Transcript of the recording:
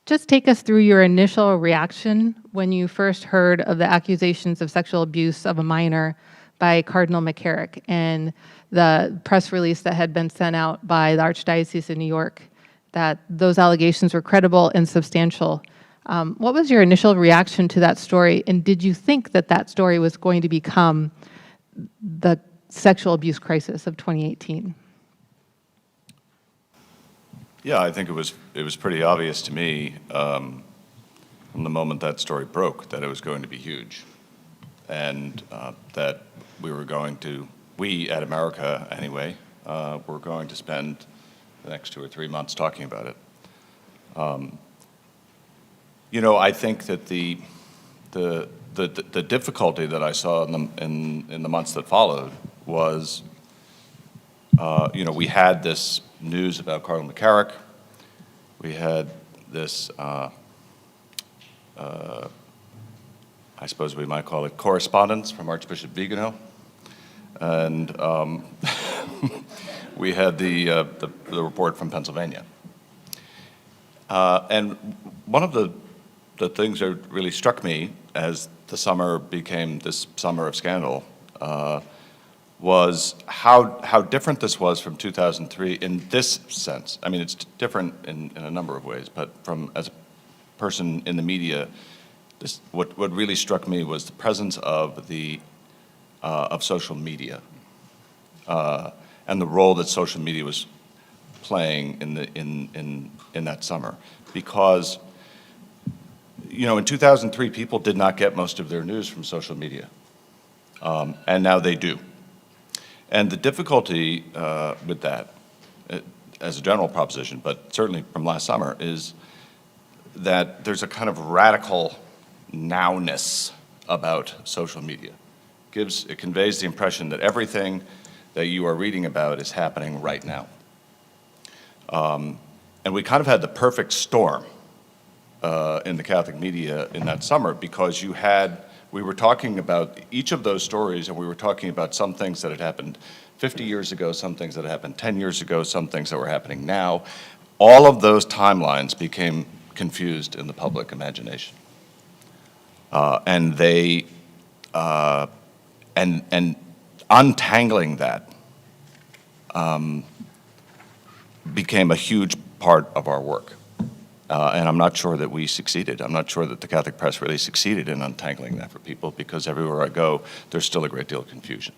just take us through your initial reaction when you first heard of the accusations of sexual abuse of a minor by Cardinal McCarrick and the press release that had been sent out by the Archdiocese of New York, that those allegations were credible and substantial. What was your initial reaction to that story, and did you think that that story was going to become the sexual abuse crisis of 2018? Yeah, I think it was pretty obvious to me from the moment that story broke that it was going to be huge, and that we at America anyway, were going to spend the next 2 or 3 months talking about it. I think that the difficulty that I saw in the months that followed was, we had this news about Cardinal McCarrick. We had this, I suppose we might call it correspondence from Archbishop Vigano, and we had the report from Pennsylvania. And one of the things that really struck me as the summer became this summer of scandal was how different this was from 2003 in this sense. I mean, it's different in a number of ways, but as a person in the media, what really struck me was the presence of social media and the role that social media was playing in that summer, because in 2003 people did not get most of their news from social media, and now they do. And the difficulty with that, as a general proposition, but certainly from last summer, is that there's a kind of radical nowness about social media. It conveys the impression that everything that you are reading about is happening right now. And we kind of had the perfect storm in the Catholic media in that summer, because we were talking about each of those stories, and we were talking about some things that had happened 50 years ago, some things that had happened 10 years ago, some things that were happening now. All of those timelines became confused in the public imagination. And untangling that became a huge part of our work. And I'm not sure that we succeeded. I'm not sure that the Catholic press really succeeded in untangling that for people, because everywhere I go, there's still a great deal of confusion.